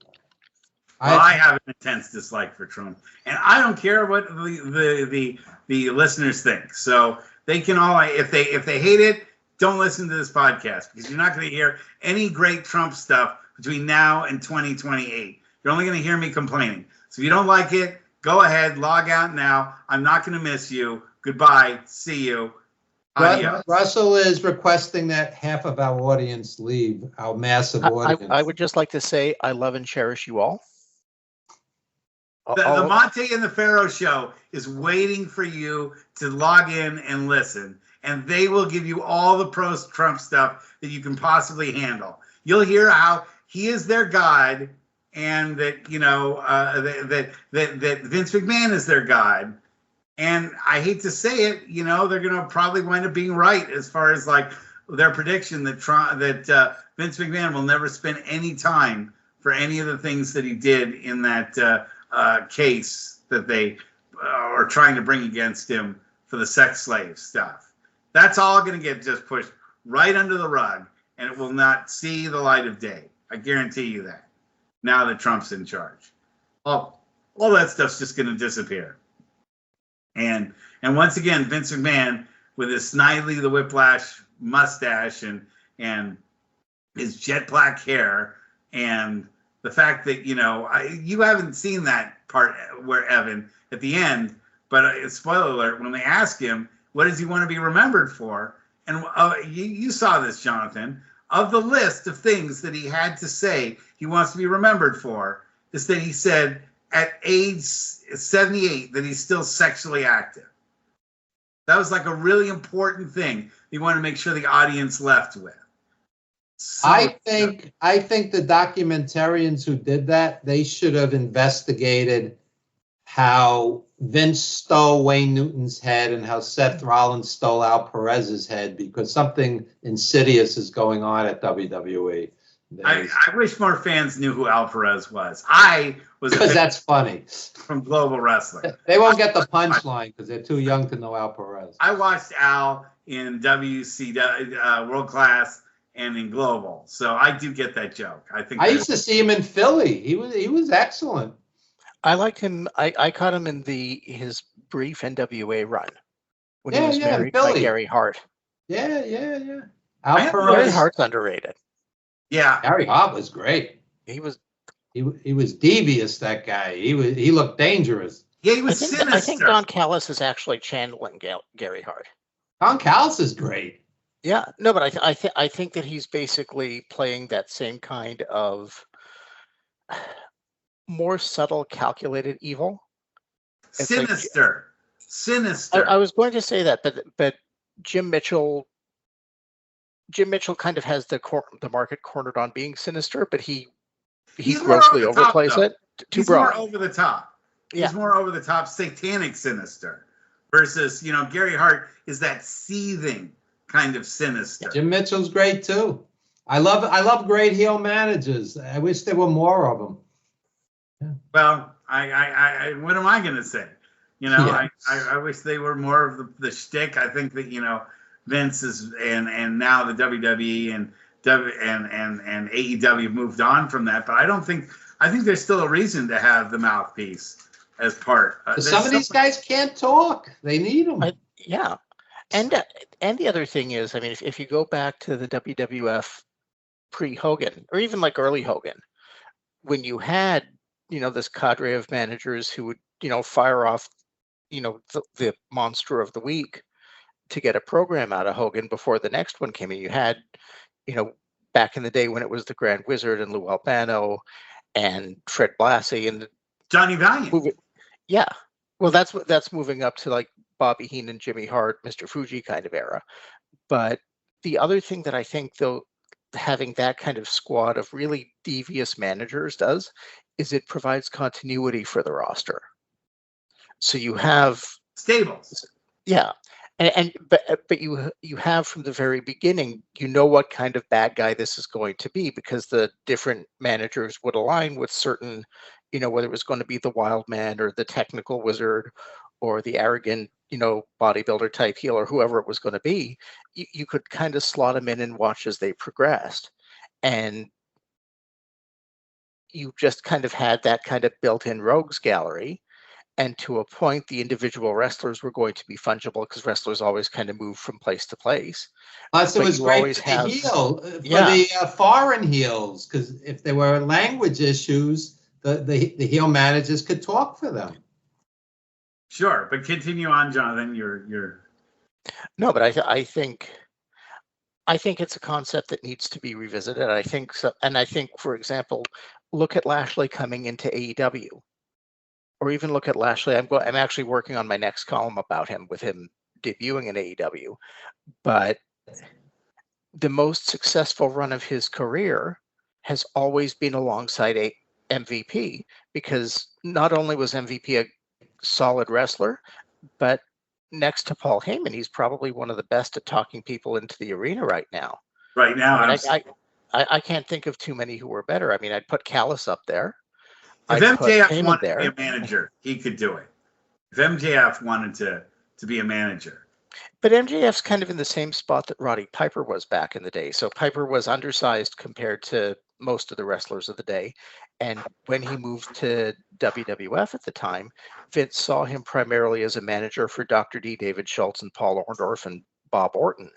Well, I have an intense dislike for Trump, and I don't care what the listeners think. So they can all, if they hate it, don't listen to this podcast because you're not going to hear any great Trump stuff between now and 2028. You're only going to hear me complaining. So if you don't like it, go ahead, log out now. I'm not going to miss you. Goodbye. See you. Adios. Russell is requesting that half of our audience leave, our massive audience. I would just like to say I love and cherish you all. The Monte and the Pharaoh show is waiting for you to log in and listen, and they will give you all the pro-Trump stuff that you can possibly handle. You'll hear how he is their God, and that that Vince McMahon is their God. And I hate to say it, they're going to probably wind up being right as far as like their prediction that Vince McMahon will never spend any time for any of the things that he did in that case that they are trying to bring against him for the sex slave stuff. That's all going to get just pushed right under the rug, and it will not see the light of day. I guarantee you that. Now that Trump's in charge, all that stuff's just going to disappear. And once again, Vince McMahon with his Snidely the Whiplash mustache and his jet black hair, and the fact that you haven't seen that part where Evan at the end, but spoiler alert, when they ask him what does he want to be remembered for, and you saw this, Jonathan, of the list of things that he had to say he wants to be remembered for, is that he said at age 78 that he's still sexually active. That was like a really important thing you want to make sure the audience left with. So, I think the documentarians who did that, they should have investigated how Vince stole Wayne Newton's head and how Seth Rollins stole Al Perez's head, because something insidious is going on at WWE. I wish more fans knew who Al Perez was. I was Because that's funny. from Global Wrestling. They won't get the punchline because they're too young to know Al Perez. I watched Al in WCW World Class and in Global, so I do get that joke. I think I used to see him in Philly. He was excellent. I liked him. I caught him in his brief NWA run when he was married by Philly. Gary Hart. Yeah. I Al have Gary Perez. Hart's underrated. Yeah, Gary Hart was great. He was. He was devious. That guy. He looked dangerous. yeah, he I was think, sinister. I think Don Callis is actually channeling Gary Hart. Don Callis is great. Yeah, no, but I think that he's basically playing that same kind of more subtle, calculated evil. It's like- Sinister. I was going to say that, but Jim Mitchell kind of has the market cornered on being sinister, but he He's more grossly over the top, overplays though. it. Too He's more broad. over the top. Yeah. He's more over the top, satanic sinister. Versus, Gary Hart is that seething kind of sinister. Jim Mitchell's great too. I love great heel managers. I wish there were more of them. Well, I what am I going to say? Yeah. I wish they were more of the shtick. I think that Vince is and now the WWE and AEW moved on from that, but I think there's still a reason to have the mouthpiece as part. Some of these guys can't talk. They need them. Yeah, and the other thing is, I mean, if you go back to the WWF pre-Hogan or even like early Hogan, when you had this cadre of managers who would fire off the monster of the week to get a program out of Hogan before the next one came in. You had back in the day when it was the Grand Wizard and Lou Albano and Fred Blassie and Johnny Valiant. Yeah, well, that's moving up to like Bobby Heenan, Jimmy Hart, Mr. Fuji kind of era. But the other thing that I think, though, having that kind of squad of really devious managers does is it provides continuity for the roster. So you have stables. Yeah. But you have from the very beginning, what kind of bad guy this is going to be, because the different managers would align with certain, whether it was going to be the wild man or the technical wizard or the arrogant, bodybuilder type heel or whoever it was going to be. You could kind of slot them in and watch as they progressed. And you just kind of had that kind of built-in rogues gallery. And to a point, the individual wrestlers were going to be fungible because wrestlers always kind of move from place to place. Plus, it But was you great always for the have- heel, for Yeah. the foreign heels, because if there were language issues, the heel managers could talk for them. Sure, but continue on, Jonathan. You're No, but I think it's a concept that needs to be revisited. I think so, and I think, for example, look at Lashley coming into AEW, or even look at Lashley. I'm actually working on my next column about him, with him debuting in AEW. But the most successful run of his career has always been alongside a MVP, because not only was MVP a solid wrestler, but next to Paul Heyman, he's probably one of the best at talking people into the arena right now. right now. I mean, I can't think of too many who were better. I mean, I'd put Callis up there. If I'd put MJF Heyman wanted there. to be a manager, he could do it. If MJF wanted to be a manager. But MJF's kind of in the same spot that Roddy Piper was back in the day. So Piper was undersized compared to most of the wrestlers of the day. And when he moved to WWF at the time, Vince saw him primarily as a manager for Dr. D, David Schultz, and Paul Orndorff and Bob Orton,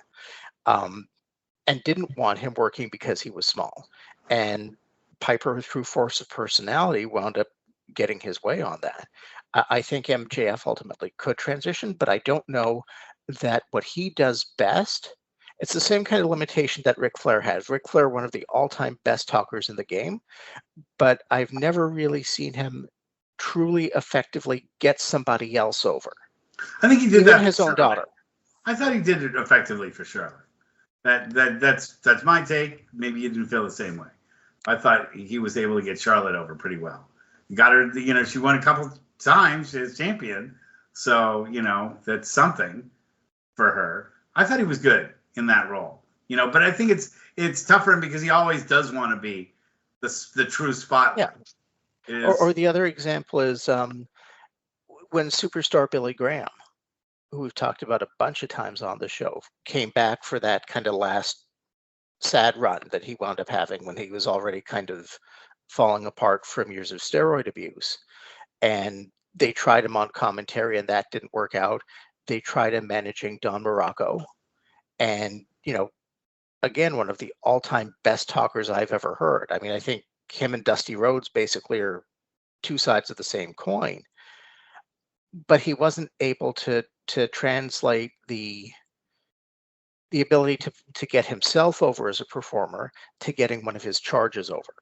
and didn't want him working because he was small. And Piper, through force of personality, wound up getting his way on that. I think MJF ultimately could transition, but I don't know that what he does best, it's the same kind of limitation that Ric Flair has. Ric Flair, one of the all-time best talkers in the game, but I've never really seen him truly effectively get somebody else over. I think he did Even that. his own daughter. I thought he did it effectively for Charlotte. That's my take. Maybe you didn't feel the same way. I thought he was able to get Charlotte over pretty well. Got her, she won a couple times as champion, so that's something for her. I thought he was good in that role, but I think it's tough for him because he always does want to be the true spotlight. Yeah. Or the other example is when superstar Billy Graham, who we've talked about a bunch of times on the show, came back for that kind of last sad run that he wound up having when he was already kind of falling apart from years of steroid abuse. And they tried him on commentary and that didn't work out. They tried him managing Don Morocco. And, again, one of the all-time best talkers I've ever heard. I mean, I think him and Dusty Rhodes basically are two sides of the same coin. But he wasn't able to translate the ability to get himself over as a performer to getting one of his charges over.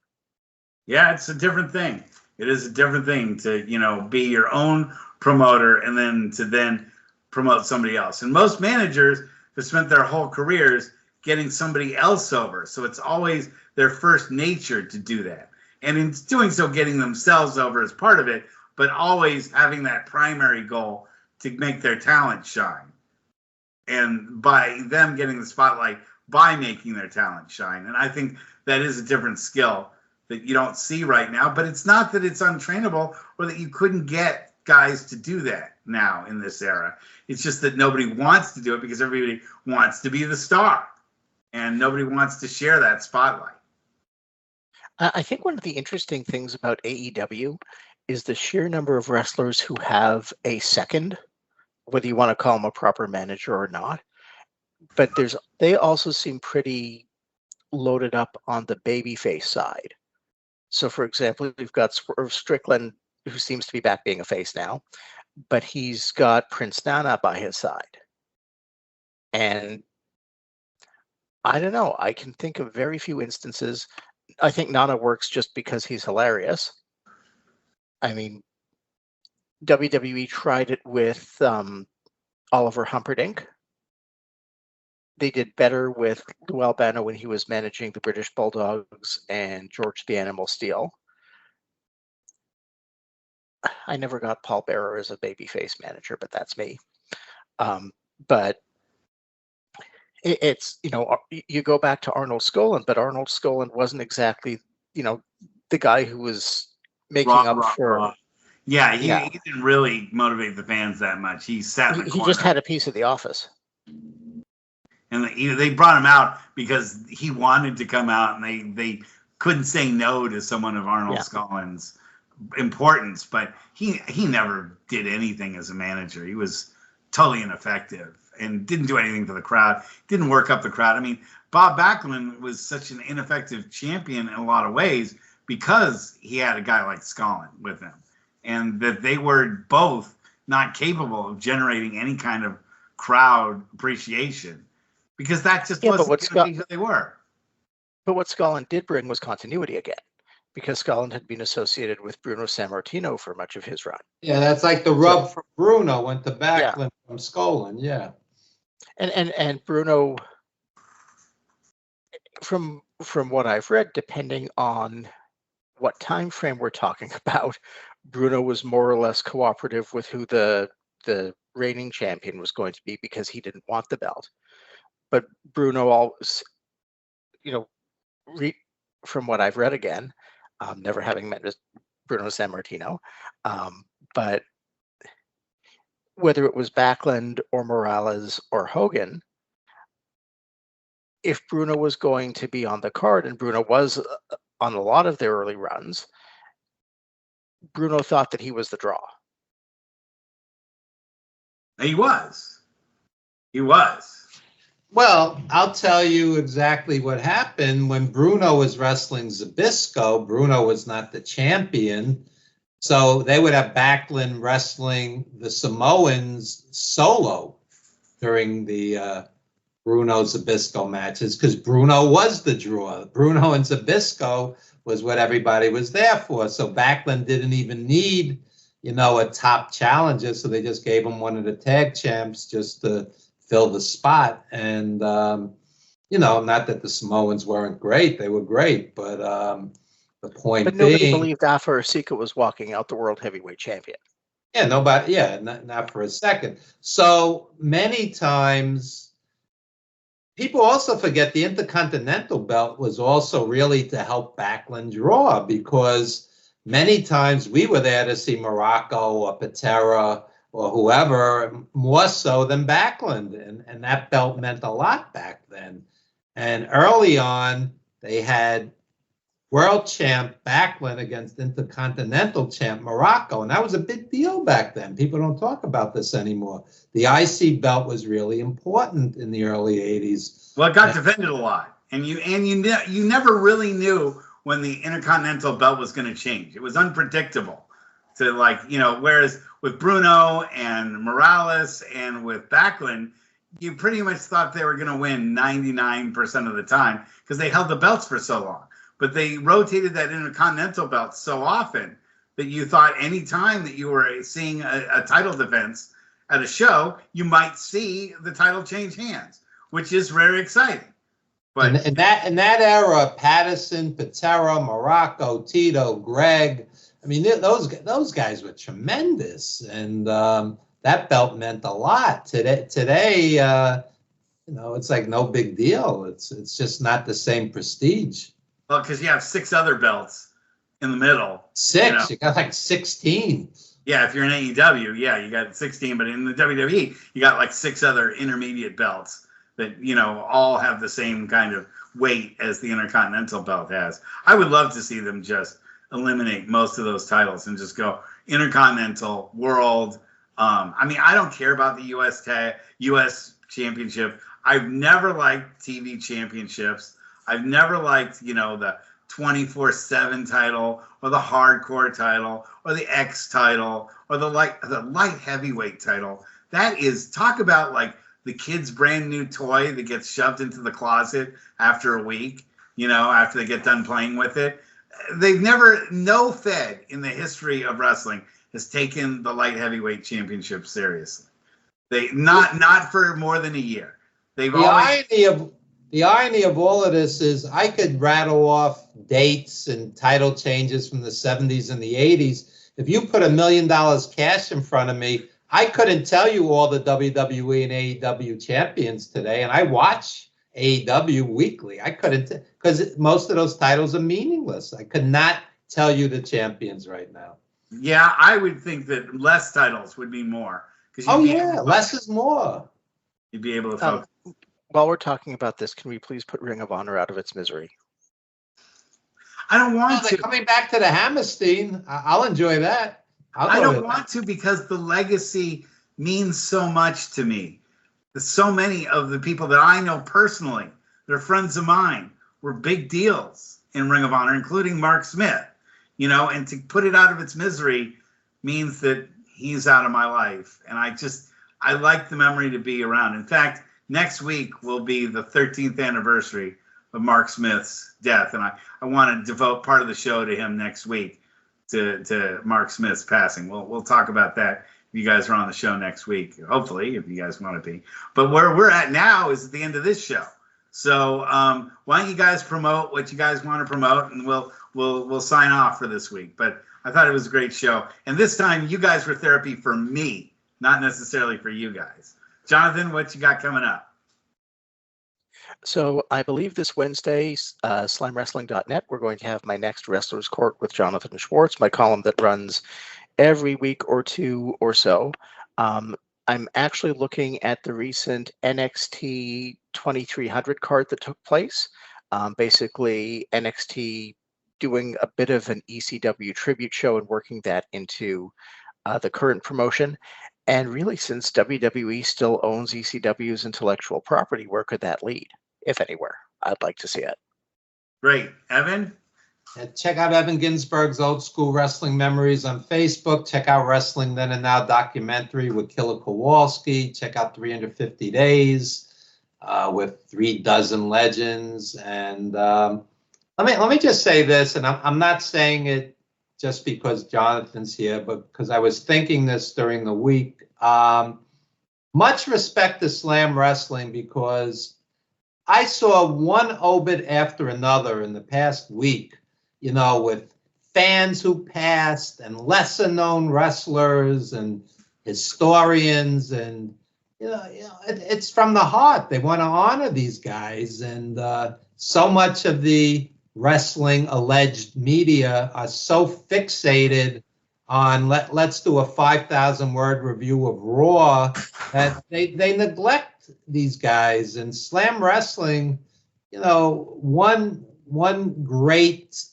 Yeah, it's a different thing. It is a different thing to, be your own promoter and then to promote somebody else. And most managers have spent their whole careers getting somebody else over. So it's always their first nature to do that. And in doing so, getting themselves over as part of it, but always having that primary goal to make their talent shine. And by them getting the spotlight by making their talent shine. And I think that is a different skill that you don't see right now, but it's not that it's untrainable or that you couldn't get guys to do that now in this era. It's just that nobody wants to do it because everybody wants to be the star and nobody wants to share that spotlight. I think one of the interesting things about AEW is the sheer number of wrestlers who have a second, whether you want to call them a proper manager or not. But they also seem pretty loaded up on the babyface side. So, for example, we've got Swerve Strickland, who seems to be back being a face now, but he's got Prince Nana by his side. And I don't know. I can think of very few instances. I think Nana works just because he's hilarious. I mean, WWE tried it with Oliver Humperdinck. They did better with Lou Albano when he was managing the British Bulldogs and George the Animal Steele. I never got Paul Bearer as a babyface manager, but that's me. But it's, you go back to Arnold Skaaland, but Arnold Skaaland wasn't exactly, the guy who was making up for. Yeah, he didn't really motivate the fans that much. He sat in the corner. He just had a piece of The Office. And they brought him out because he wanted to come out, and they couldn't say no to someone of Arnold Skaaland's importance. But he never did anything as a manager. He was totally ineffective and didn't do anything for the crowd. Didn't work up the crowd. I mean, Bob Backlund was such an ineffective champion in a lot of ways because he had a guy like Skaaland with him, and that they were both not capable of generating any kind of crowd appreciation. Because that just wasn't going to be who they were. But what Skaaland did bring was continuity again, because Skaaland had been associated with Bruno Sammartino for much of his run. Yeah, that's like the rub from Bruno went to Backlund from Skaaland, yeah. And Bruno, from what I've read, depending on what time frame we're talking about, Bruno was more or less cooperative with who the reigning champion was going to be because he didn't want the belt. But Bruno always, from what I've read again, never having met Bruno Sammartino, but whether it was Backlund or Morales or Hogan, if Bruno was going to be on the card, and Bruno was on a lot of their early runs, Bruno thought that he was the draw. He was. He was. Well, I'll tell you exactly what happened. When Bruno was wrestling Zbyszko, Bruno was not the champion. So they would have Backlund wrestling the Samoans solo during the Bruno Zbyszko matches because Bruno was the draw. Bruno and Zbyszko was what everybody was there for. So Backlund didn't even need, a top challenger. So they just gave him one of the tag champs just to fill the spot. And, not that the Samoans weren't great. They were great. But the point But nobody being, believed Afa Sika was walking out the world heavyweight champion. yeah, nobody, not for a second. So many times, people also forget the Intercontinental belt was also really to help Backlund draw, because many times we were there to see Morocco or Patera or whoever more so than Backlund. And that belt meant a lot back then. And early on, they had world champ Backlund against Intercontinental champ Morocco. And that was a big deal back then. People don't talk about this anymore. The IC belt was really important in the early 80s. Well, it got defended a lot. And you never really knew when the Intercontinental belt was going to change. It was unpredictable. Whereas with Bruno and Morales and with Backlund, you pretty much thought they were going to win 99% of the time because they held the belts for so long. But they rotated that Intercontinental belt so often that you thought any time that you were seeing a title defense at a show, you might see the title change hands, which is very exciting. But in that era, Patterson, Patera, Morocco, Tito, Greg, I mean, those guys were tremendous, and that belt meant a lot. Today, it's like no big deal. It's just not the same prestige. Well, because you have 6 other belts in the middle. 6? You got like 16. Yeah, if you're in AEW, you got 16. But in the WWE, you got like 6 other intermediate belts that, all have the same kind of weight as the Intercontinental belt has. I would love to see them just eliminate most of those titles and just go Intercontinental, World. I don't care about the U.S. Championship. I've never liked TV championships. I've never liked, the 24/7 title or the hardcore title or the X title or the light heavyweight title. That is, talk about like the kid's brand new toy that gets shoved into the closet after a week, after they get done playing with it. No Fed in the history of wrestling has taken the light heavyweight championship seriously. They not for more than a year. The irony of all of this is I could rattle off dates and title changes from the 70s and the 80s. If you put $1 million cash in front of me, I couldn't tell you all the WWE and AEW champions today, and I watch AEW weekly. I couldn't, because most of those titles are meaningless. I could not tell you the champions right now. Yeah, I would think that less titles would be more. Less is more. You'd be able to focus. While we're talking about this, can we please put Ring of Honor out of its misery? I don't want to. Coming back to the Hammerstein, I'll enjoy that. I don't want to, because the legacy means so much to me. So many of the people that I know personally, they're friends of mine, were big deals in Ring of Honor, including Mark Smith. And to put it out of its misery means that he's out of my life. And I like the memory to be around. In fact, next week will be the 13th anniversary of Mark Smith's death. And I want to devote part of the show to him next week, to Mark Smith's passing. We'll talk about that if you guys are on the show next week, hopefully, if you guys want to be. But where we're at now is at the end of this show. So why don't you guys promote what you guys want to promote, and we'll sign off for this week. But I thought it was a great show. And this time you guys were therapy for me, not necessarily for you guys. Jonathan, what you got coming up? So I believe this Wednesday, slamwrestling.net, we're going to have my next Wrestler's Court with Jonathan Schwartz, my column that runs every week or two or so. I'm actually looking at the recent NXT 2300 card that took place. Basically, NXT doing a bit of an ECW tribute show and working that into the current promotion. And really, since WWE still owns ECW's intellectual property, where could that lead, if anywhere? I'd like to see it. Great. Evan? Check out Evan Ginsberg's Old School Wrestling Memories on Facebook. Check out Wrestling Then and Now documentary with Killer Kowalski. Check out 350 Days with 36 legends. And let me just say this, and I'm not saying it just because Jonathan's here, but because I was thinking this during the week. much respect to Slam Wrestling, because I saw one obit after another in the past week, with fans who passed and lesser known wrestlers and historians, and it's from the heart. They want to honor these guys, and so much of the wrestling alleged media are so fixated on let's do a 5,000 word review of Raw that they neglect these guys. And Slam Wrestling, one great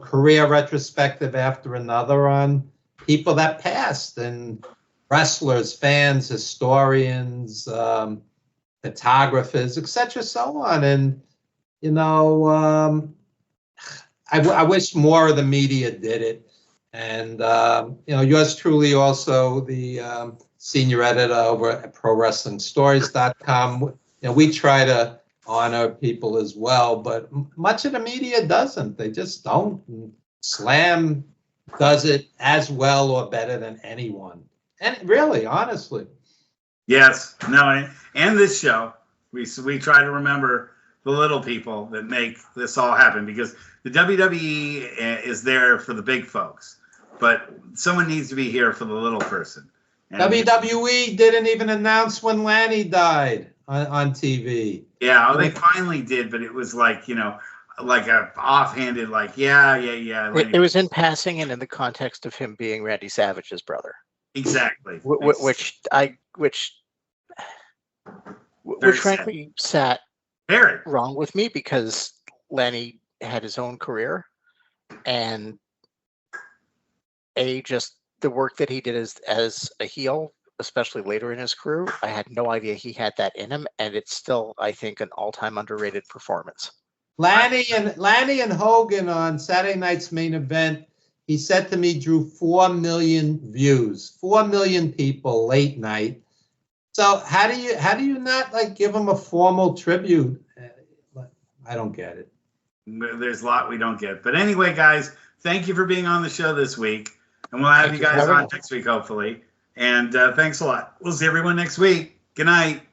career retrospective after another on people that passed, and wrestlers, fans, historians, photographers, etc., so on. And I wish more of the media did it. And yours truly, also the senior editor over at ProWrestlingStories.com. We try to honor people as well, but much of the media doesn't. They just don't. And Slam does it as well or better than anyone. And really, honestly. Yes. No. And this show, we try to remember the little people that make this all happen, because the WWE is there for the big folks, but someone needs to be here for the little person. And WWE didn't even announce when Lanny died on TV. Yeah, they finally did, but it was like, like a offhanded, like, yeah. It was in passing and in the context of him being Randy Savage's brother. Exactly. Which frankly sat very wrong with me, because Lanny had his own career, and just the work that he did as a heel, especially later in his career, I had no idea he had that in him, and it's still, I think, an all-time underrated performance. Lanny and Hogan on Saturday night's Main Event, he said to me, drew 4 million views, 4 million people late night. So how do you not give him a formal tribute? I don't get it. There's a lot we don't get. But anyway, guys, thank you for being on the show this week. And we'll have you guys on next week, hopefully. And thanks a lot. We'll see everyone next week. Good night.